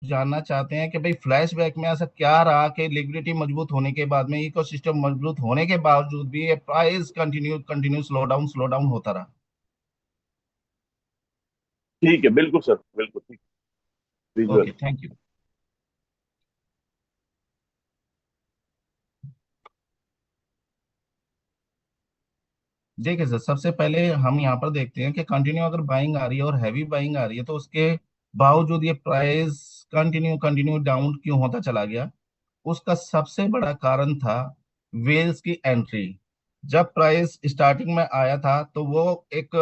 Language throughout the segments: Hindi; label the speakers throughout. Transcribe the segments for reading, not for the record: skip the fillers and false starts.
Speaker 1: जानना चाहते हैं कि भाई फ्लैशबैक में ऐसा क्या रहा कि लिक्विडिटी मजबूत होने के बाद में, इकोसिस्टम मजबूत होने के बावजूद भी ये price continue continue slow down होता रहा।
Speaker 2: ठीक है, बिल्कुल सर, बिल्कुल ठीक। विजुअल।
Speaker 1: Okay, thank you. देखिए सर, सबसे पहले हम यहाँ पर देखते हैं कि कंटिन्यू अगर बाइंग आ रही है और हैवी बाइंग आ रही है, तो उसके बावजूद ये प्राइस कंटिन्यू कंटिन्यू डाउन क्यों होता चला गया। उसका सबसे बड़ा कारण था वेल्स की एंट्री। जब प्राइस स्टार्टिंग में आया था तो वो एक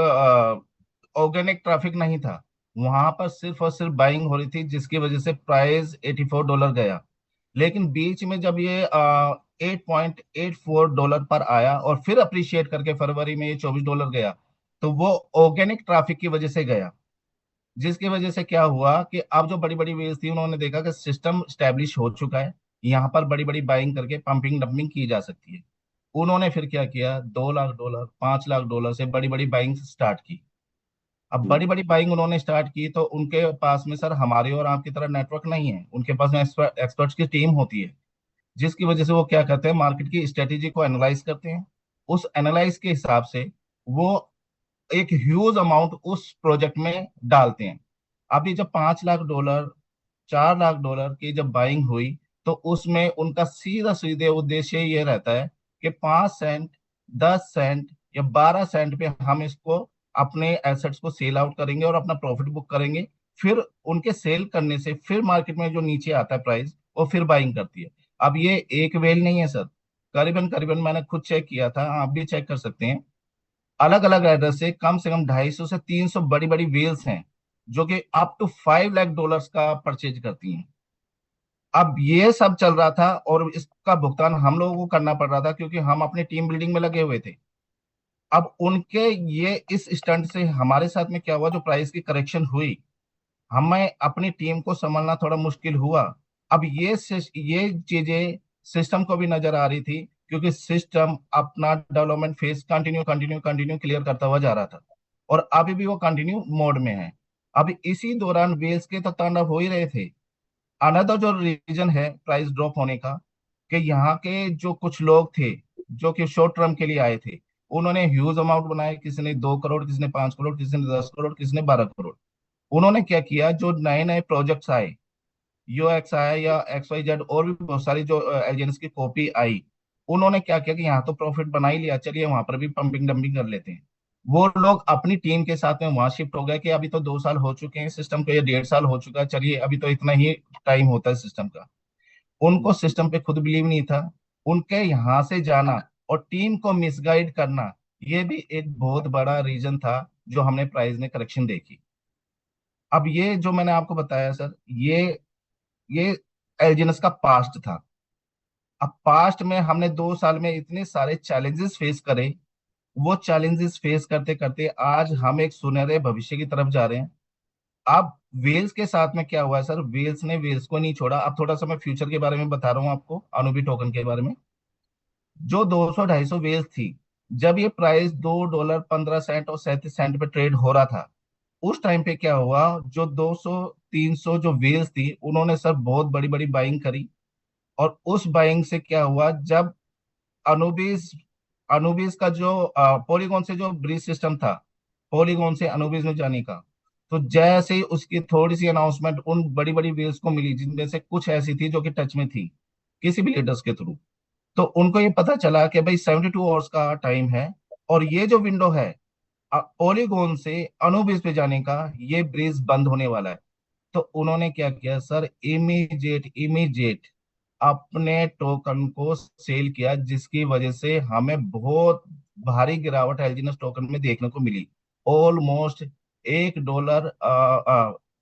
Speaker 1: ऑर्गेनिक ट्रैफिक नहीं था। वहां पर सिर्फ और सिर्फ बाइंग हो रही थी, जिसकी वजह से प्राइस $84 गया। लेकिन बीच में जब ये $8.84 पर आया और फिर अप्रिशिएट करके फरवरी में ये $24 गया, तो वो ऑर्गेनिक ट्रैफिक की वजह से गया। जिसकी वजह से क्या हुआ कि अब जो बड़ी बड़ी वेव्स थी, उन्होंने देखा कि सिस्टम स्टैब्लिश हो चुका है, यहाँ पर बड़ी बड़ी बाइंग करके पंपिंग डंपिंग की जा सकती है। उन्होंने फिर क्या किया, $2 लाख, $5 लाख से बड़ी बड़ी बाइंग स्टार्ट की। अब
Speaker 2: हम्म।
Speaker 1: बड़ी बड़ी बाइंग उन्होंने स्टार्ट की, तो उनके पास में सर हमारे और आपकी तरह नेटवर्क नहीं है, उनके पास में एक्सपर्ट्स की टीम होती है। जिसकी वजह से वो क्या करते हैं, मार्केट की स्ट्रेटेजी को एनालाइज करते हैं। उस एनालाइज के हिसाब से वो एक ह्यूज अमाउंट उस प्रोजेक्ट में डालते हैं। अभी जब $5 लाख, $4 लाख की जब बाइंग हुई, तो उसमें उनका सीधा सीधे उद्देश्य ये रहता है कि 5 सेंट, 10 सेंट या 12 सेंट पे हम इसको अपने एसेट्स को सेल आउट करेंगे और अपना प्रॉफिट बुक करेंगे। फिर उनके सेल करने से फिर मार्केट में जो नीचे आता है प्राइस, वो फिर बाइंग करती है। अब ये एक वेल नहीं है सर, करीबन करीबन मैंने खुद चेक किया था, आप भी चेक कर सकते हैं। अलग अलग एड्रेस से कम 250 से 300 बड़ी बड़ी वेल्स हैं, जो कि अप टू $5 लाख का परचेज करती हैं। अब ये सब चल रहा था और इसका भुगतान हम लोगों को करना पड़ रहा था, क्योंकि हम अपने टीम बिल्डिंग में लगे हुए थे। अब उनके ये इस स्टंट से हमारे साथ में क्या हुआ, जो प्राइस की करेक्शन हुई, हमें अपनी टीम को संभालना थोड़ा मुश्किल हुआ। अब ये चीजें सिस्टम को भी नजर आ रही थी, क्योंकि सिस्टम अपना development phase continue continue continue clear करता हुआ जा रहा था, और अभी भी वो कंटिन्यू मोड में है। अब इसी दौरान वेल्स के तो तांडव हो ही रहे थे। अनदर जो रीजन है प्राइस ड्रॉप होने का, कि यहाँ के जो कुछ लोग थे जो कि शॉर्ट टर्म के लिए आए थे, उन्होंने ह्यूज अमाउंट बनाए, किसी ने 2 करोड़, किसी ने 5 करोड़, किसी ने 10 करोड़, किसी ने 12 करोड़। उन्होंने क्या किया, जो नए नए प्रोजेक्ट्स आए, यूएक्स आया या XYZ, और भी बहुत सारी जो एजेंट्स की कॉपी आई, उन्होंने क्या किया कि यहाँ तो प्रॉफिट बना ही लिया, चलिए वहां पर भी पंपिंग डंपिंग कर लेते हैं। वो लोग अपनी टीम के साथ में वहां शिफ्ट हो गए कि अभी तो 2 साल हो चुके हैं सिस्टम को, या 1.5 साल हो चुका है, चलिए अभी तो इतना ही टाइम होता है सिस्टम का। उनको सिस्टम पे खुद बिलीव नहीं था। उनके यहाँ से जाना और टीम को मिसगाइड करना, ये भी एक बहुत बड़ा रीजन था जो हमने प्राइस में करेक्शन देखी। अब ये जो मैंने आपको बताया सर, ये एल्जिनस का पास्ट था। अब पास्ट में हमने 2 साल में इतने सारे चैलेंजेस फेस करे। वो चैलेंजेस फेस करते करते आज हम एक सुनहरे भविष्य की तरफ जा रहे हैं। अब वेल्स के साथ में क्या हुआ है सर, वेल्स ने वेल्स को नहीं छोड़ा। अब थोड़ा सा मैं फ्यूचर के बारे में बता रहा हूँ आपको, अनुबी टोकन के बारे में। जो 200 250 वेल्स थी, जब ये प्राइस $2.15 और 37 सेंट पे ट्रेड हो रहा था, उस टाइम पे क्या हुआ, जो 200 300 जो वेल्स थी, उन्होंने सर बहुत बड़ी बड़ी बाइंग करी। और उस बाइंग से क्या हुआ, जब अनुबीस अनुबीस का जो पॉलीगॉन से जो ब्रिज सिस्टम था, पॉलीगॉन से अनुबीस में जाने का, तो जैसे ही उसकी थोड़ी सी अनाउंसमेंट उन बड़ी बड़ी वेल्स को मिली, जिनमें से कुछ ऐसी थी जो कि टच में थी किसी भी लीडर्स के थ्रू, तो उनको ये पता चला कि भाई 72 आवर्स का टाइम है, और ये जो विंडो है पॉलीगॉन से अनुबिस पे जाने का, ये ब्रिज बंद होने वाला है। तो उन्होंने क्या किया सर, इमीडिएट इमीडिएट अपने टोकन को सेल किया, जिसकी वजह से हमें बहुत भारी गिरावट एलजीएनएस टोकन में देखने को मिली। ऑलमोस्ट $1,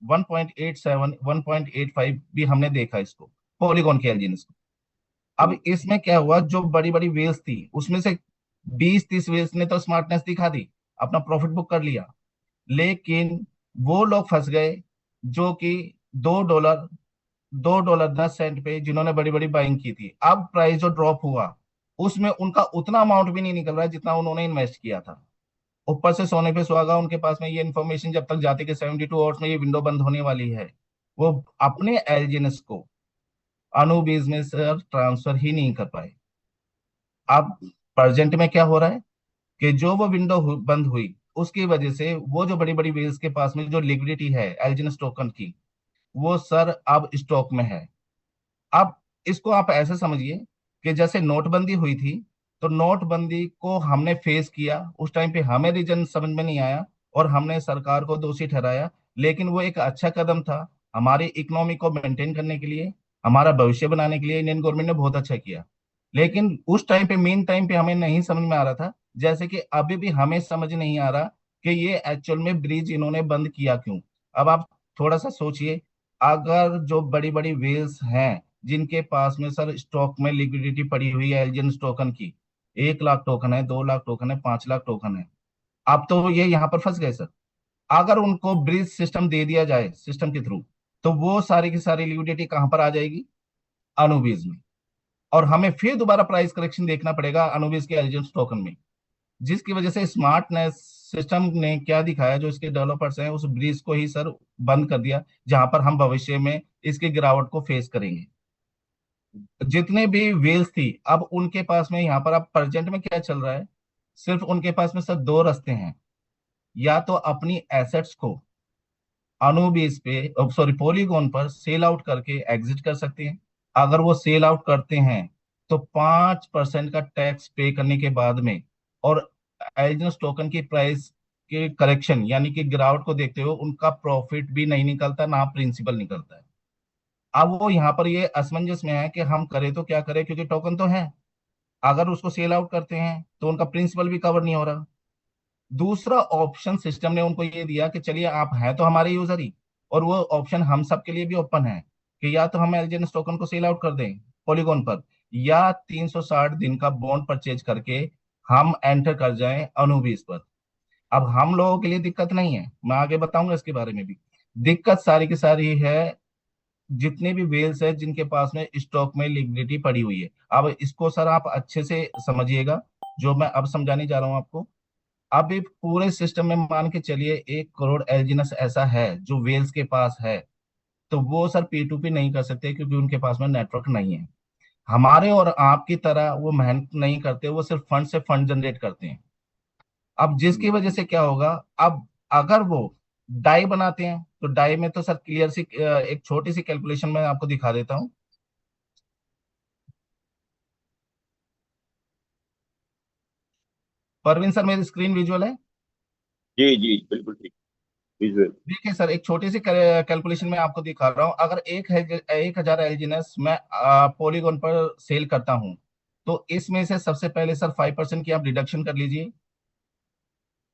Speaker 1: 1.87 1.85 भी हमने देखा इसको, पॉलीगॉन के एलजीएनएस। अब इसमें क्या हुआ, जो बड़ी बड़ी वेल्स थी उसमें से 20 30 वेल्स ने तो स्मार्टनेस दिखा दी, अपना प्रॉफिट बुक कर लिया। लेकिन वो लोग फंस गए जो कि $2 $2.10 पे, जिन्होंने बड़ी बड़ी बाइंग की थी। अब प्राइस जो ड्रॉप हुआ, उसमें उनका उतना अमाउंट भी नहीं निकल रहा है जितना उन्होंने इन्वेस्ट किया था। ऊपर से सोने पे सुहागा, उनके पास में ये इन्फॉर्मेशन जब तक जाती कि 72 आवर्स में ये विंडो बंद होने वाली है, वो अपने एलजीएनएस को अनुबीज में सर ट्रांसफर ही नहीं कर पाए। अब प्रेजेंट में क्या हो रहा है कि जो वो विंडो बंद हुई, उसकी वजह से वो जो बड़ी बड़ी व्हेल्स के पास में जो लिक्विडिटी है एलजीएनएस टोकन की, वो सर अब स्टॉक में है। अब इसको आप ऐसे समझिए कि जैसे नोटबंदी हुई थी, तो नोटबंदी को हमने फेस किया, उस टाइम पे हमें रीजन समझ में नहीं आया और हमने सरकार को दोषी ठहराया, लेकिन वो एक अच्छा कदम था हमारी इकोनॉमी को मेंटेन करने के लिए, हमारा भविष्य बनाने के लिए इंडियन गवर्नमेंट ने बहुत अच्छा किया। लेकिन उस टाइम पे मेन टाइम पे हमें नहीं समझ में आ रहा था, जैसे कि अभी भी हमें समझ नहीं आ रहा कि ये एक्चुअल में ब्रिज इन्होंने बंद किया क्यों। अब आप थोड़ा सा सोचिए, अगर जो बड़ी बड़ी वेल्स हैं जिनके पास में सर स्टॉक में लिक्विडिटी पड़ी हुई है एलजीएन टोकन की, 1 लाख टोकन है, 2 लाख टोकन है, 5 लाख टोकन है, अब तो ये यहाँ पर फंस गए सर। अगर उनको ब्रिज सिस्टम दे दिया जाए सिस्टम के थ्रू, तो वो सारी की सारी लिक्विडिटी कहाँ पर आ जाएगी? अनुबीज में। और हमें फिर दोबारा प्राइस करेक्शन देखना पड़ेगा अनुबीज के एलजीएन टोकन में, जिसकी वजह से स्मार्टनेस सिस्टम ने क्या दिखाया, जो इसके डेवलपर्स हैं उस ब्रिज को ही सर बंद कर दिया, जहां पर हम भविष्य में इसकी गिरावट को फेस करेंगे। जितने भी वेल्स थी, अब उनके पास में यहाँ पर अब प्रेजेंट में क्या चल रहा है, सिर्फ उनके पास में सर दो रास्ते हैं। या तो अपनी एसेट्स को अनुबेस पे, सॉरी पॉलीगॉन पर सेल आउट करके एग्जिट कर सकते हैं। अगर वो सेल आउट करते हैं तो 5% का टैक्स पे करने के बाद में, और एलिजिबल टोकन की प्राइस के करेक्शन यानी कि गिरावट को देखते हुए उनका प्रॉफिट भी नहीं निकलता, ना प्रिंसिपल निकलता है। अब वो यहाँ पर ये असमंजस में है कि हम करें तो क्या करें, क्योंकि टोकन तो है, अगर उसको सेल आउट करते हैं तो उनका प्रिंसिपल भी कवर नहीं हो रहा। दूसरा ऑप्शन सिस्टम ने उनको ये दिया कि चलिए आप हैं तो हमारे यूजर ही, और वो ऑप्शन हम सबके लिए भी ओपन है कि या तो हम एलजीएनएस टोकन को सेल आउट कर दें पॉलीगॉन पर, या 360 दिन का बॉन्ड परचेज करके हम एंटर कर जाएं अनुबीस पर। अब हम लोगों के लिए दिक्कत नहीं है, मैं आगे बताऊंगा इसके बारे में भी। दिक्कत सारी की सारी है जितने भी वेल्स है जिनके पास में स्टॉक में लिक्विडिटी पड़ी हुई है। अब इसको सर आप अच्छे से समझिएगा, जो मैं अब समझाने जा रहा हूं आपको। अब ये पूरे सिस्टम में मान के चलिए 1 करोड़ एलजीनस ऐसा है जो वेल्स के पास है, तो वो सर पी टू पी नहीं कर सकते क्योंकि उनके पास में नेटवर्क नहीं है। हमारे और आपकी तरह वो मेहनत नहीं करते, वो सिर्फ फंड से फंड जनरेट करते हैं। अब जिसकी वजह से क्या होगा, अब अगर वो डाई बनाते हैं तो डाई में तो सर क्लियर सी एक छोटी सी कैलकुलेशन में आपको दिखा देता हूँ। परवीन सर मेरी स्क्रीन विजुअल है?
Speaker 2: जी जी बिल्कुल ठीक। विजुअल।
Speaker 1: देखिए सर, एक छोटी सी कैलकुलेशन में आपको दिखा रहा हूँ। अगर 1,000 एलजीएनएस मैं पॉलीगॉन पर सेल करता हूँ, तो इसमें से सबसे पहले सर 5% की आप डिडक्शन कर लीजिए।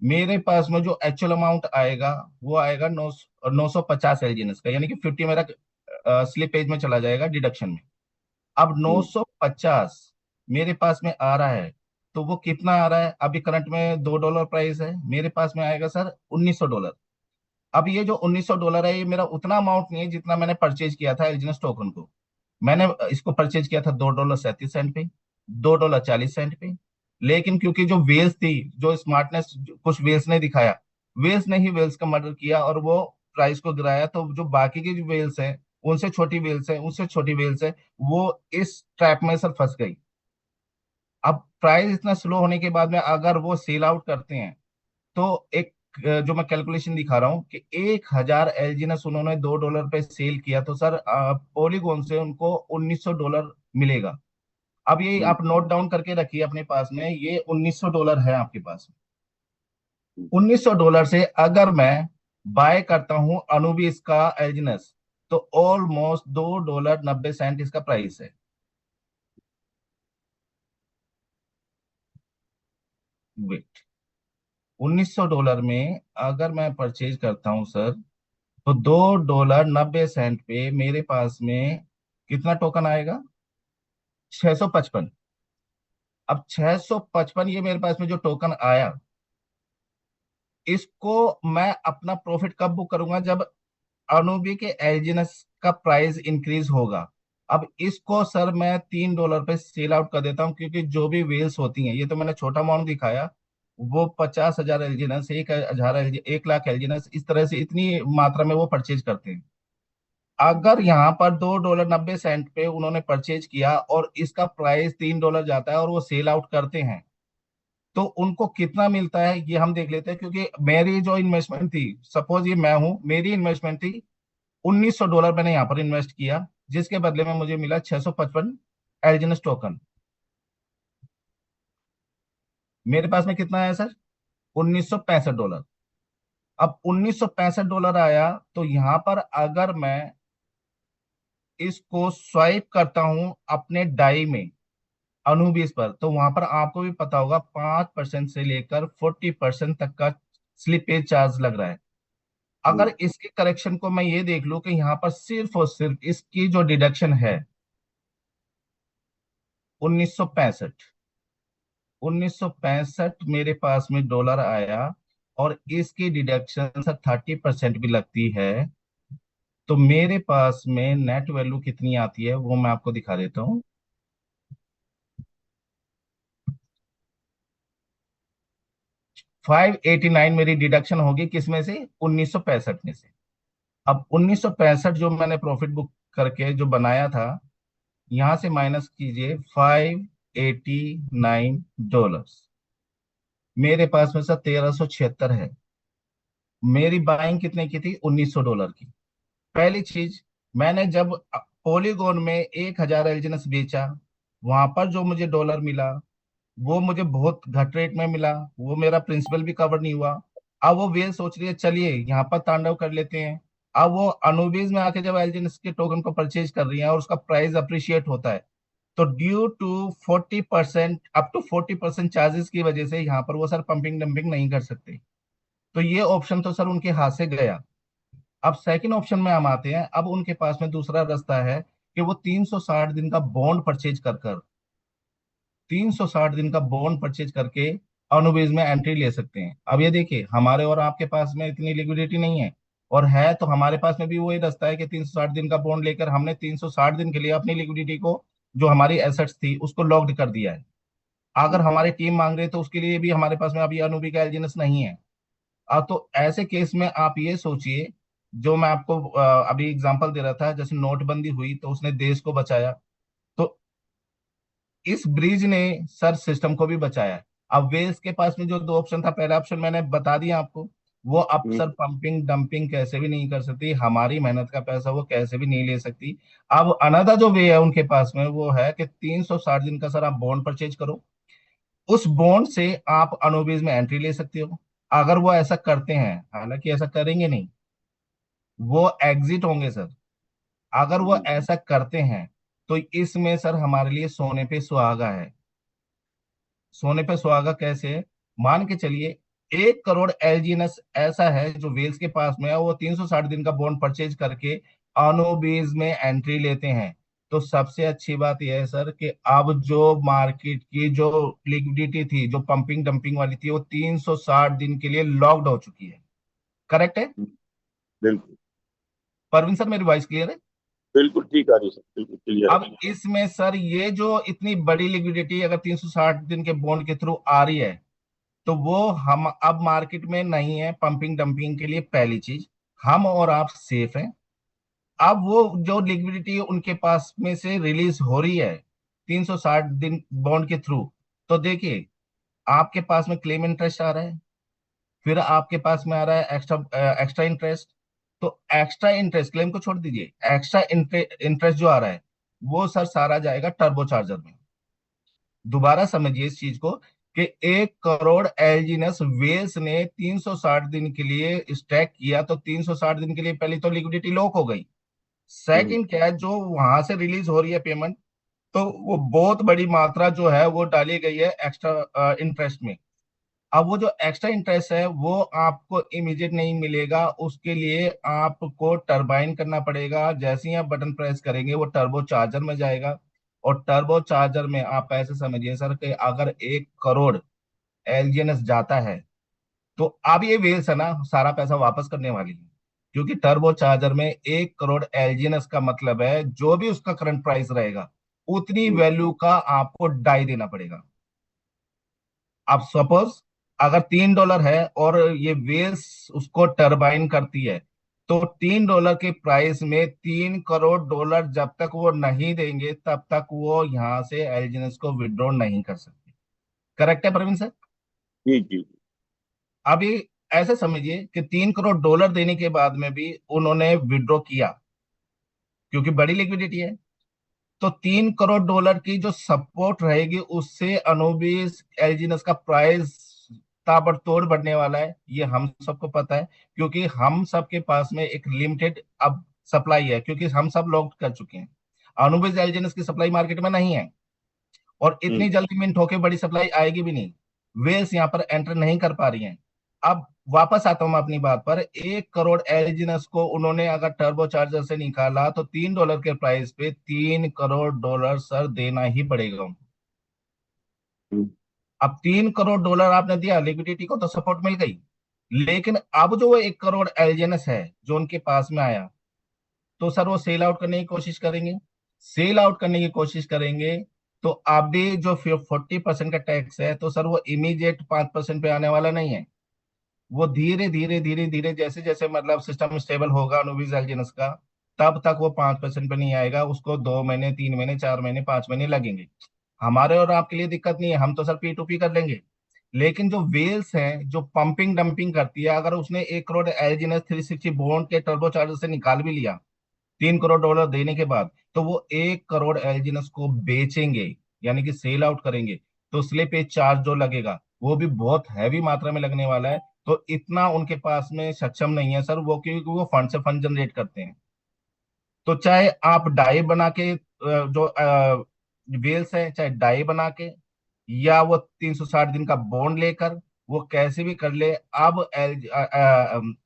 Speaker 1: मेरे पास में जो एक्चुअल अमाउंट आएगा वो आएगा 950 एलजीएनएस का, यानी कि 50 मेरा स्लिपेज में चला जाएगा डिडक्शन में। अब
Speaker 2: हम्म।
Speaker 1: 950 मेरे पास में आ रहा है, तो वो कितना आ रहा है? अभी करंट में $2 प्राइस है, मेरे पास में आएगा सर $1900। अब ये जो $1900 है, ये मेरा उतना अमाउंट नहीं है जितना मैंने परचेज किया था एलजीएनएस टोकन को। मैंने इसको परचेज किया था $2.37 पे, $2.40 पे। लेकिन क्योंकि जो वेल्स थी, जो स्मार्टनेस कुछ वेल्स ने दिखाया, वेल्स ने ही वेल्स का मर्डर किया और वो प्राइस को गिराया, तो जो बाकी की जो वेल्स हैं, उनसे छोटी वेल्स है, उनसे छोटी वेल्स है, वो इस ट्रैप में सर फंस गई। अब प्राइस इतना स्लो होने के बाद में अगर वो सेल आउट करते हैं, तो एक जो मैं कैलकुलेशन दिखा रहा हूँ कि 1,000 एलजीनस उन्होंने $2 पे सेल किया, तो सर पॉलीगॉन से उनको $1900 मिलेगा। अब ये
Speaker 2: हम्म।
Speaker 1: आप नोट डाउन करके रखिए अपने पास में, ये $1900 है आपके पास।
Speaker 2: हम्म।
Speaker 1: $1900 से अगर मैं बाय करता हूं अनुबीस का एलजीनस, तो ऑलमोस्ट $2.90 इसका प्राइस है। वेट, $1900 में अगर मैं परचेज करता हूं सर, तो $2.90 पे मेरे पास में कितना टोकन आएगा? 655। अब 655 ये मेरे पास में जो टोकन आया, इसको मैं अपना प्रॉफिट कब बुक करूंगा? जब अनूबी के एलजीनस का प्राइस इंक्रीज होगा। अब इसको सर मैं $3 पे सेल आउट कर देता हूँ, क्योंकि जो भी वेल्स होती हैं, ये तो मैंने छोटा अमाउंट दिखाया, वो 50,000 एलजीनस, 1,000 1 लाख एलजीनस, इस तरह से इतनी मात्रा में वो परचेज करते हैं। अगर यहाँ पर $2.90 पे उन्होंने परचेज किया और इसका प्राइस $3 जाता है और वो सेल आउट करते हैं, तो उनको कितना मिलता है ये हम देख लेते हैं। क्योंकि मेरी जो इन्वेस्टमेंट थी, सपोज ये मैं हूं, मेरी इन्वेस्टमेंट थी $1900 मैंने यहाँ पर इन्वेस्ट किया, जिसके बदले में मुझे मिला 655 एलजीएनएस टोकन। मेरे पास में कितना आया सर? $1965। अब $1965 आया, तो यहाँ पर अगर मैं इसको स्वाइप करता हूं अपने डाई में अनुबीस पर, तो वहां पर आपको भी पता होगा 5% से लेकर 40% तक का स्लिपेज चार्ज लग रहा है।
Speaker 2: हम्म,
Speaker 1: अगर इसके करेक्शन को मैं ये देख लूं कि यहाँ पर सिर्फ और सिर्फ इसकी जो डिडक्शन है 1965, 1965 मेरे पास में डॉलर आया, और इसकी डिडक्शन सर 30% भी लगती है, तो मेरे पास में नेट वैल्यू कितनी आती है वो मैं आपको दिखा देता हूँ। 589 मेरी डिडक्शन होगी, किसमें से? 1965 में से। अब 1965 जो मैंने प्रॉफिट बुक करके जो बनाया था, यहां से माइनस कीजिए $589। मेरे पास में सर 1376 है। मेरी बाइंग कितने की थी? $1900 की। पहली चीज, मैंने जब पॉलीगोन में 1000 एलजीएनएस बेचा, वहां पर जो मुझे डॉलर मिला वो मुझे बहुत घट रेट में मिला, वो मेरा प्रिंसिपल भी कवर नहीं हुआ। अब वो वेल सोच रही है चलिए यहाँ पर तांडव कर लेते हैं। अब वो अनुबीज में आके जब एलजीएनएस के टोकन को परचेज कर रही है और उसका प्राइस अप्रिशिएट होता है, तो due to 40%, up to 40% charges की वजह से यहाँ पर वो सर पंपिंग डंपिंग नहीं कर सकते। तो ये ऑप्शन तो सर उनके हाथ से गया। अब सेकंड ऑप्शन में हम आते हैं। अब उनके पास में दूसरा रास्ता है कि वो 360 दिन का बॉन्ड परचेज कर कर 360 दिन का बॉन्ड परचेज करके अनुबेज में एंट्री ले सकते हैं। अब ये देखिए, हमारे और आपके पास में इतनी लिक्विडिटी नहीं है, और है तो हमारे पास में भी वही रास्ता है कि 360 दिन का बॉन्ड लेकर हमने 360 दिन के लिए अपनी लिक्विडिटी को, जो हमारी एसेट्स थी, उसको लॉक्ड कर दिया है। अगर हमारी टीम मांग रही है तो उसके लिए भी हमारे पास में अभी अनुबी का एलजीएनएस नहीं है। तो ऐसे केस में आप ये सोचिए, जो मैं आपको अभी एग्जांपल दे रहा था, जैसे नोटबंदी हुई तो उसने देश को बचाया, तो इस ब्रिज ने सर सिस्टम को भी बचाया है। अब वेल्स के पास में जो दो ऑप्शन था, पहला ऑप्शन मैंने बता दिया आपको, वो अब
Speaker 2: हम्म,
Speaker 1: सर पंपिंग डंपिंग कैसे भी नहीं कर सकती, हमारी मेहनत का पैसा वो कैसे भी नहीं ले सकती। अब अनदर जो वे है उनके पास में, वो है कि 360 दिन का सर आप बॉन्ड परचेज करो, उस बॉन्ड से आप अनुबीज में एंट्री ले सकते हो। अगर वो ऐसा करते हैं, हालांकि ऐसा करेंगे नहीं, वो एग्जिट होंगे सर। अगर वो
Speaker 2: हम्म,
Speaker 1: ऐसा करते हैं, तो इसमें सर हमारे लिए सोने पे सुहागा है। सोने पे सुहागा कैसे है? मान के चलिए 1 करोड़ एलजीएनएस ऐसा है जो वेल्स के पास में है, वो 360 दिन का बॉन्ड परचेज करके अनोबीज में एंट्री लेते हैं। तो सबसे अच्छी बात यह है सर कि अब जो मार्केट की जो लिक्विडिटी थी, जो पंपिंग डंपिंग वाली थी, वो 360 दिन के लिए लॉक्ड हो चुकी है। करेक्ट है?
Speaker 2: हम्म, बिल्कुल।
Speaker 1: परवीन सर, मेरी वॉइस क्लियर है?
Speaker 2: बिल्कुल ठीक आ रही सर, बिल्कुल क्लियर
Speaker 1: अब
Speaker 2: है।
Speaker 1: इसमें सर ये जो इतनी बड़ी लिक्विडिटी अगर 360 दिन के बॉन्ड के थ्रू आ रही है, तो वो हम अब मार्केट में नहीं है पंपिंग डंपिंग के लिए। पहली चीज, हम और आप सेफ हैं। अब वो जो लिक्विडिटी उनके पास में से रिलीज हो रही है 360 दिन बॉन्ड के थ्रू, तो देखिए, आपके पास में क्लेम इंटरेस्ट आ रहा है, फिर आपके पास में आ रहा है एक्स्ट्रा एक्स्ट्रा इंटरेस्ट। तो एक्स्ट्रा इंटरेस्ट क्लेम को छोड़ दीजिए, एक्स्ट्रा इंटरेस्ट जो आ रहा है, वो सर सारा जाएगा टर्बो चार्जर में। दोबारा समझिए इस चीज को, कि 1 करोड़ एलजीएनएस वेल्स ने 360 दिन के लिए स्टैक किया, तो 360 दिन के लिए पहले तो लिक्विडिटी लॉक हो गई।
Speaker 2: हम्म,
Speaker 1: सेकंड क्या है, जो वहां से रिलीज हो रही है पेमेंट, तो वो बहुत बड़ी मात्रा जो है वो डाली गई है एक्स्ट्रा इंटरेस्ट में। अब वो जो एक्स्ट्रा इंटरेस्ट है वो आपको इमीडिएट नहीं मिलेगा, उसके लिए आपको टरबाइन करना पड़ेगा। जैसे ही आप बटन प्रेस करेंगे वो टर्बो चार्जर में जाएगा, और टर्बो चार्जर में आप ऐसे समझिए सर कि अगर 1 करोड़ एलजीएनएस जाता है, तो अब ये वेल्स है ना सारा पैसा वापस करने वाली है। क्योंकि टर्बो चार्जर में 1 करोड़ एलजीएनएस का मतलब है जो भी उसका करंट प्राइस रहेगा, उतनी
Speaker 2: हम्म,
Speaker 1: वैल्यू का आपको डाई देना पड़ेगा। अब सपोज अगर $3 है और ये वेल्स उसको टरबाइन करती है, तो $3 के प्राइस में $3 करोड़ जब तक वो नहीं देंगे तब तक वो यहाँ से एलजीएनएस को विड्रॉ नहीं कर सकते। करेक्ट है प्रवीण सर?
Speaker 2: जी जी।
Speaker 1: अभी ऐसे समझिए कि $3 करोड़ देने के बाद में भी उन्होंने विड्रॉ किया, क्योंकि बड़ी लिक्विडिटी है। तो $3 करोड़ की जो सपोर्ट रहेगी उससे अनुबिस एलजीनस का प्राइस ताबड़तोड़ बढ़ने वाला है, ये हम सबको पता है। क्योंकि हम सबके पास में एक लिमिटेड अब सप्लाई है, क्योंकि हम सब लॉक कर चुके हैं। अनुबिस एलजीनस की सप्लाई मार्केट में नहीं है, और इतनी
Speaker 2: हम्म
Speaker 1: जल्दी मिंट होके बड़ी सप्लाई आएगी भी नहीं। वेल्स यहाँ पर एंटर नहीं कर पा रही हैं। अब वापस आता हूं मैं अपनी बात पर। 1 करोड़ एलिजिनस को उन्होंने अगर टर्बो चार्जर से निकाला तो $3 के प्राइस पे $3 करोड़ सर देना ही पड़ेगा उनको।
Speaker 2: हम्म
Speaker 1: अब $3 करोड़ आपने दिया, लिक्विडिटी को तो सपोर्ट मिल गई। लेकिन अब जो वो 1 करोड़ एलिजिनस है जो उनके पास में आया, तो सर वो सेल आउट करने की कोशिश करेंगे। सेल आउट करने की कोशिश करेंगे तो अभी जो 40% का टैक्स है, तो सर वो इमीडिएट 5% पे आने वाला नहीं है। वो धीरे धीरे धीरे धीरे जैसे जैसे मतलब सिस्टम स्टेबल होगा अनुविज एल्जिनस का, तब तक वो 5% पे नहीं आएगा। उसको 2 महीने, 3 महीने, 4 महीने, 5 महीने लगेंगे। हमारे और आपके लिए दिक्कत नहीं है, हम तो सर P2P कर लेंगे। लेकिन जो वेल्स हैं जो पंपिंग डंपिंग करती है, अगर उसने 1 करोड़ एलजीएनएस 360 बॉन्ड के टर्बो चार्जर से निकाल भी लिया $3 करोड़ देने के बाद, तो वो 1 करोड़ एलजीएनएस को बेचेंगे, यानी कि सेल आउट करेंगे। तो स्लिप पे चार्ज जो लगेगा वो भी बहुत हैवी मात्रा में लगने वाला है। तो इतना उनके पास में सक्षम नहीं है सर वो, क्योंकि वो फंड से फंड जनरेट करते हैं। तो चाहे आप डाई बना के जो वेल्स है, चाहे डाई बना के, या वो 360 दिन का बॉन्ड लेकर, वो कैसे भी कर ले। अब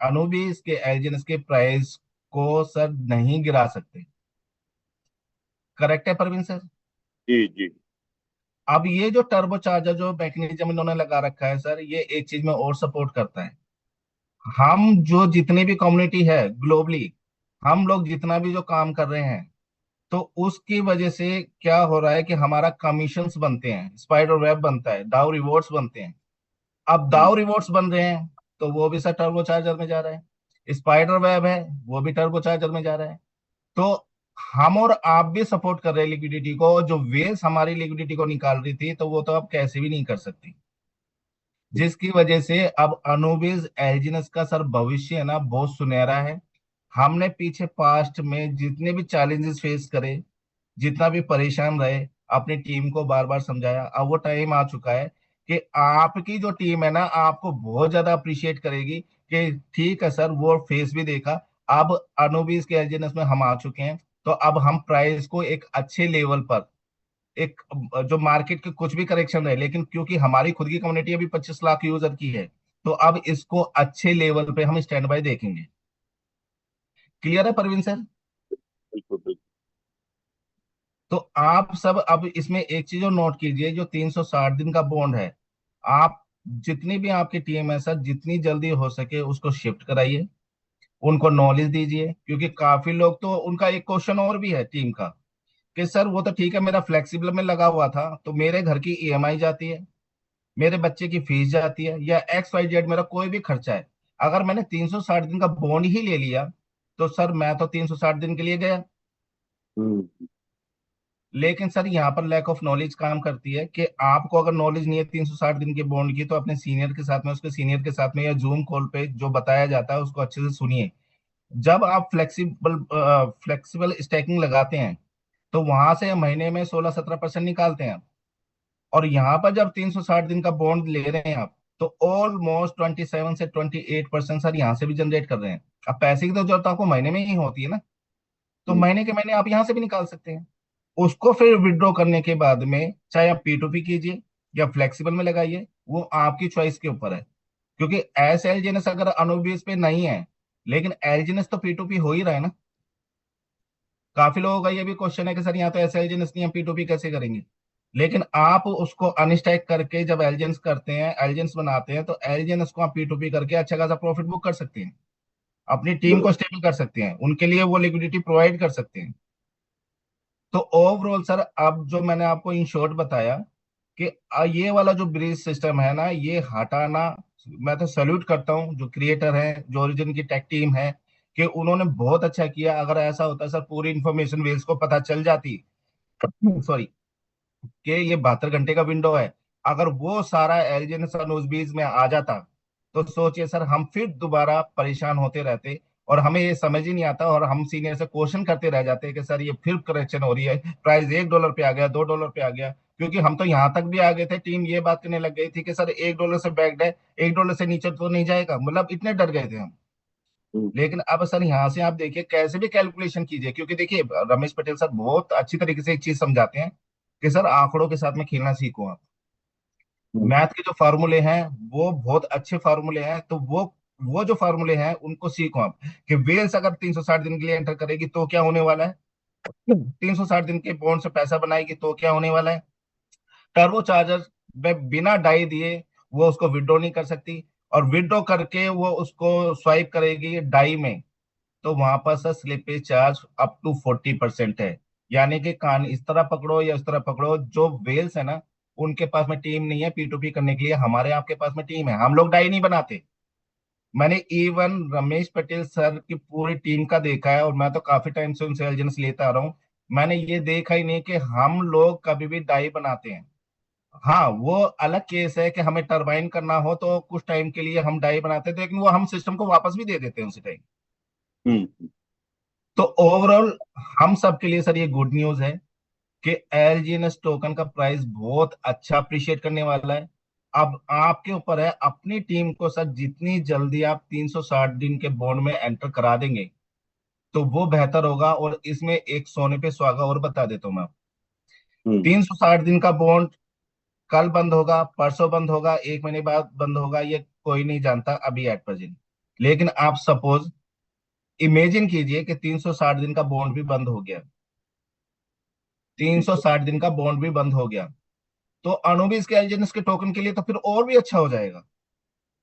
Speaker 1: अनुबीस के एलजीएनएस के प्राइस को सर नहीं गिरा सकते। करेक्ट है परवीन सर?
Speaker 2: जी जी।
Speaker 1: अब ये जो टर्बो चार्जर जो मैकेनिज्म इन्होंने लगा रखा है सर, ये एक चीज में और सपोर्ट करता है। हम जो जितनी भी कम्युनिटी है ग्लोबली, हम लोग जितना भी जो काम कर रहे हैं, तो उसकी वजह से क्या हो रहा है कि हमारा कमीशंस बनते हैं, स्पाइडर वेब बनता है, डाउ रिवॉर्ड्स बनते हैं। अब
Speaker 2: हम्म
Speaker 1: दाव रिवॉर्ड्स बन रहे हैं, तो वो भी सर टर्बो चार्जर में जा रहा है। स्पाइडर वेब है, वो भी टर्बो चार्जर में जा रहा है। तो हम और आप भी सपोर्ट कर रहे हैं लिक्विडिटी को। जो वेल्स हमारी लिक्विडिटी को निकाल रही थी, तो वो तो अब कैसे भी नहीं कर सकती। जिसकी वजह से अब अनुबिज एल्जिनस का सर भविष्य है ना बहुत सुनहरा है। हमने पीछे पास्ट में जितने भी चैलेंजेस फेस करे, जितना भी परेशान रहे, अपनी टीम को बार बार समझाया। अब वो टाइम आ चुका है कि आपकी जो टीम है ना आपको बहुत ज्यादा अप्रिशिएट करेगी कि ठीक है सर, वो फेस भी देखा। अब अनुबीज के एजेंट्स में हम आ चुके हैं, तो अब हम प्राइस को एक अच्छे लेवल पर, एक जो मार्केट के कुछ भी करेक्शन रहे, लेकिन क्योंकि हमारी खुद की कम्युनिटी अभी 25 लाख यूजर की है, तो अब इसको अच्छे लेवल पे हम स्टैंड बाय देखेंगे। क्लियर है परवीन सर?
Speaker 2: बिल्कुल बिल्कुल।
Speaker 1: तो आप सब अब इसमें एक चीज और नोट कीजिए, जो 360 दिन का बॉन्ड है, आप जितनी भी आपकी टीम है सर, जितनी जल्दी हो सके उसको शिफ्ट कराइए, उनको नॉलेज दीजिए। क्योंकि काफी लोग तो, उनका एक क्वेश्चन और भी है टीम का कि सर वो तो ठीक है, मेरा फ्लेक्सिबल में लगा हुआ था, तो मेरे घर की ईएमआई जाती है, मेरे बच्चे की फीस जाती है, या XYZ मेरा कोई भी खर्चा है। अगर मैंने 360 दिन का बॉन्ड ही ले लिया, तो सर मैं तो 360 दिन के लिए गया।
Speaker 2: हम्म
Speaker 1: लेकिन सर यहाँ पर लैक ऑफ नॉलेज काम करती है कि आपको अगर नॉलेज नहीं है 360 दिन के बॉन्ड की, तो अपने सीनियर के साथ में, उसके सीनियर के साथ में, या जूम कॉल पे जो बताया जाता है उसको अच्छे से सुनिए। जब आप फ्लेक्सिबल स्टैकिंग लगाते हैं, तो वहां से महीने में 16-17% निकालते हैं। और यहाँ पर जब 360 दिन का बॉन्ड ले रहे हैं आप, तो ऑलमोस्ट 27 से 28% सर यहाँ से भी जनरेट कर रहे हैं। अब पैसे की तो जरूरत आपको महीने में ही होती है ना, तो
Speaker 2: हम्म
Speaker 1: महीने के महीने आप यहाँ से भी निकाल सकते हैं। उसको फिर विड्रॉ करने के बाद में चाहे आप P2P कीजिए या फ्लेक्सिबल में लगाइए, वो आपकी चॉइस के ऊपर है। क्योंकि एस एलजीएनएस अगर अनुबीस पे नहीं है, लेकिन एलजीएनएस तो P2P हो ही रहा है ना। काफी लोगों का ये भी क्वेश्चन है कि सर यहाँ तो एस एलजीएनएस नहीं है, P2P कैसे करेंगे। लेकिन आप उसको अनस्टैक करके जब एलजीएनएस करते हैं, एलजीएनएस बनाते हैं, तो एलजीएनएस को आप P2P करके अच्छा खासा प्रॉफिट बुक कर सकते हैं, अपनी टीम को
Speaker 2: बरोबर।
Speaker 1: स्टेबल कर सकते हैं, उनके लिए वो लिक्विडिटी प्रोवाइड कर सकते हैं। तो ओवरऑल सर, अब जो मैंने आपको इन शॉर्ट बताया कि ये वाला जो ब्रीज सिस्टम है ना, ये हटाना, मैं तो सैल्यूट करता हूँ जो क्रिएटर है, जो ओरिजिन की टेक टीम है। कि उन्होंने बहुत अच्छा किया। अगर ऐसा होता सर, पूरी इन्फॉर्मेशन वेल्स को पता चल जाती, सॉरी, कि ये 72 घंटे का विंडो है, अगर वो सारा एलजीएन न्यूज में आ जाता, तो सोचिए सर, हम फिर दोबारा परेशान होते रहते, और हमें ये समझ ही नहीं आता, और हम सीनियर से क्वेश्चन करते रह जाते कि सर ये फिर करेक्शन हो रही है, प्राइस $1 पे आ गया, $2 पे आ गया। क्योंकि हम तो यहाँ तक भी आ गए थे, टीम ये बात करने लग गई थी कि सर $1 से बैक्ड है, $1 से नीचे तो नहीं जाएगा, मतलब इतने डर गए थे हम।
Speaker 2: हम्म,
Speaker 1: लेकिन अब सर यहाँ से आप देखिए, कैसे भी कैलकुलेशन कीजिए, क्योंकि देखिए रमेश पटेल सर बहुत अच्छी तरीके से एक चीज समझाते हैं कि सर आंकड़ों के साथ में खेलना सीखो आप।
Speaker 2: हम्म,
Speaker 1: मैथ के जो फार्मूले हैं वो बहुत अच्छे फार्मूले हैं, तो वो जो फार्मूले हैं उनको सीखो आप। कि वेल्स अगर 360 दिन के लिए एंटर करेगी तो क्या होने वाला है, 360 दिन के बॉन्ड से पैसा बनाएगी तो क्या होने वाला है। टर्बो चार्जर में बिना डाई दिए वो उसको विड्रॉ नहीं कर सकती, और विड्रॉ करके वो उसको स्वाइप करेगी डाई में, तो वहां पर sir slippage charge up to 40% है। यानी कि कान इस तरह पकड़ो या उस तरह पकड़ो, जो वेल्स है ना, उनके पास में टीम नहीं है P2P करने के लिए, हमारे आपके पास में टीम है, हम लोग डाई नहीं बनाते। मैंने इवन रमेश पटेल सर की पूरी टीम का देखा है, और मैं तो काफी टाइम से उनसे एजेंस लेता आ रहा हूँ। मैंने ये देखा ही नहीं कि हम लोग कभी भी डाई बनाते हैं। हाँ, वो अलग केस है कि हमें टरबाइन करना हो तो कुछ टाइम के लिए हम डाई बनाते थे, लेकिन वो हम सिस्टम को वापस भी दे देते हैं उसी टाइम।
Speaker 2: हम्म,
Speaker 1: तो ओवरऑल हम सब के लिए सर ये गुड न्यूज है कि एलजीएनएस टोकन का प्राइस बहुत अच्छा अप्रिशिएट करने वाला है। अब आपके ऊपर है, अपनी टीम को सर जितनी जल्दी आप 360 दिन के बॉन्ड में एंटर करा देंगे तो वो बेहतर होगा। और इसमें एक सोने पे सुहागा और बता देता हूँ मैं।
Speaker 2: हम्म,
Speaker 1: 360 दिन का बॉन्ड कल बंद होगा, परसों बंद होगा, 1 महीने बाद बंद होगा, ये कोई नहीं जानता अभी एट प्रेजेंट। लेकिन आप सपोज इमेजिन कीजिए कि 360 दिन का बॉन्ड भी बंद हो गया, तीन
Speaker 2: ठीक
Speaker 1: सौ
Speaker 2: है।
Speaker 1: साठ दिन का बॉन्ड भी बंद हो गया, तो अनुबिस के एल्जेनस के टोकन के लिए तो फिर और भी अच्छा हो जाएगा।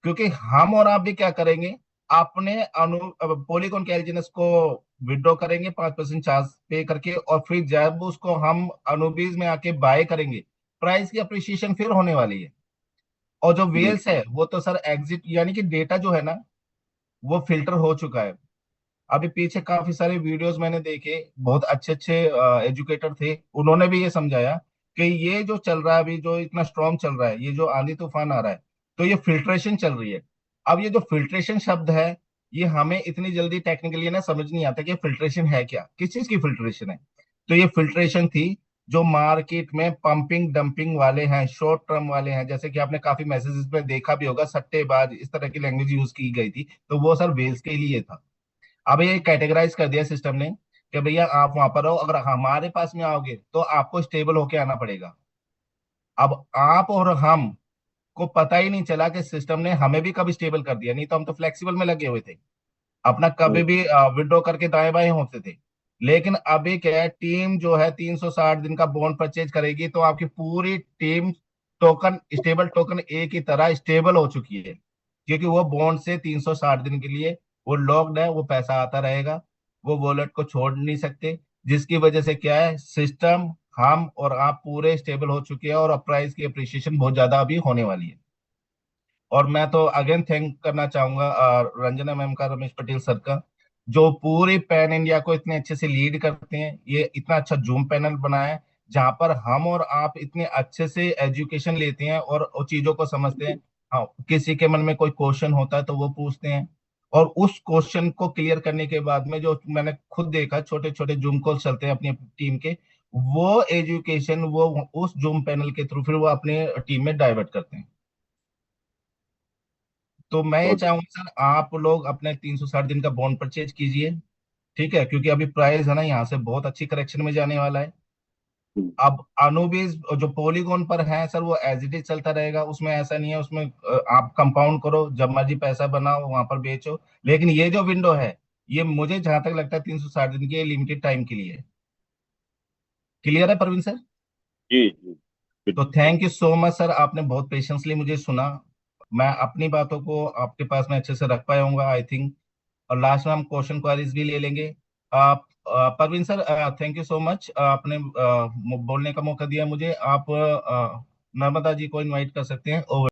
Speaker 1: क्योंकि हम और आप भी क्या करेंगे, अपने पॉलीगॉन के एल्जेनस को विड्रॉ करेंगे 5% चार्ज पे करके, और फिर जब उसको हम अनुबीज में आके बाय करेंगे, प्राइस की अप्रिसिएशन फिर होने वाली है। और जो
Speaker 2: हम्म,
Speaker 1: वेल्स है वो तो सर एग्जिट, यानी कि डेटा जो है ना, वो फिल्टर हो चुका है। अभी पीछे काफी सारे वीडियोस मैंने देखे, बहुत अच्छे अच्छे एजुकेटर थे, उन्होंने भी ये समझाया कि ये जो चल रहा है अभी, जो इतना स्ट्रॉन्ग चल रहा है, ये जो आंधी तूफान आ रहा है, तो ये फिल्ट्रेशन चल रही है। अब ये जो फिल्ट्रेशन शब्द है, ये हमें इतनी जल्दी टेक्निकली ना समझ नहीं आता कि फिल्ट्रेशन है क्या, किस चीज की फिल्ट्रेशन है। तो ये फिल्ट्रेशन थी, जो मार्केट में पंपिंग डंपिंग वाले हैं, शॉर्ट टर्म वाले हैं, जैसे कि आपने काफी मैसेजेस में देखा भी होगा, सट्टेबाज, इस तरह की लैंग्वेज यूज की गई थी, तो वो सर वेल्स के लिए था। अब ये कैटेगराइज कर दिया सिस्टम ने कि भैया आप वहां पर रहो, अगर हमारे पास में आओगे तो आपको स्टेबल होके आना पड़ेगा। अब आप और हम को पता ही नहीं चला कि सिस्टम ने हमें भी कभी स्टेबल कर दिया, नहीं तो हम तो फ्लेक्सिबल में लगे हुए थे, अपना
Speaker 2: हम्म,
Speaker 1: कभी भी विड्रॉ करके दाएं बाएं होते थे। लेकिन अभी क्या है, टीम जो है 360 दिन का बॉन्ड परचेज करेगी, तो आपकी पूरी टीम टोकन, स्टेबल टोकन एक ही तरह स्टेबल हो चुकी है, क्योंकि वो बॉन्ड से 360 दिन के लिए वो लॉक्ड है, वो पैसा आता रहेगा, वो वॉलेट को छोड़ नहीं सकते। जिसकी वजह से क्या है, सिस्टम, हम और आप पूरे स्टेबल हो चुके हैं, और प्राइस की अप्रिशिएशन बहुत ज्यादा अभी होने वाली है। और मैं तो अगेन थैंक करना चाहूंगा रंजना मैम का, रमेश पटेल सर का, जो पूरी पैन इंडिया को इतने अच्छे से लीड करते हैं। ये इतना अच्छा जूम पैनल बनाया है, जहां पर हम और आप इतने अच्छे से एजुकेशन लेते हैं और उन चीजों को समझते हैं। हाँ, किसी के मन में कोई क्वेश्चन होता है तो वो पूछते हैं, और उस क्वेश्चन को क्लियर करने के बाद में, जो मैंने खुद देखा, छोटे छोटे जूम कॉल चलते हैं अपनी टीम के, वो एजुकेशन वो उस जूम पैनल के थ्रू फिर वो अपने टीम में डाइवर्ट करते हैं। तो मैं ये
Speaker 2: बहुत
Speaker 1: चाहूंगा सर, आप लोग अपने 360 दिन का बॉन्ड परचेज कीजिए, ठीक है, क्योंकि अभी प्राइस है ना यहाँ से बहुत अच्छी करेक्शन में जाने वाला है।
Speaker 2: हम्म,
Speaker 1: अब अनुबीज जो पॉलीगॉन पर है सर, वो एज इट इज चलता रहेगा, उसमें ऐसा नहीं है, उसमें आप कंपाउंड करो, जब मर्जी पैसा बनाओ वहां पर बेचो। लेकिन ये जो विंडो है, ये मुझे जहां तक लगता है 360 दिन की लिमिटेड टाइम के लिए है। क्लियर है परवीन सर?
Speaker 2: जी जी,
Speaker 1: तो
Speaker 2: बिल्कुल।
Speaker 1: Thank you so much sir, आपने बहुत पेशेंसली मुझे सुना। मैं अपनी बातों को आपके पास में अच्छे से रख पाया हूँ आई थिंक। और लास्ट में हम क्वेश्चन क्वारीज भी ले लेंगे। आप Parveen sir, thank you so much, आपने बोलने का मौका दिया मुझे। आप नर्मदा जी को इनवाइट कर सकते हैं। ओवर।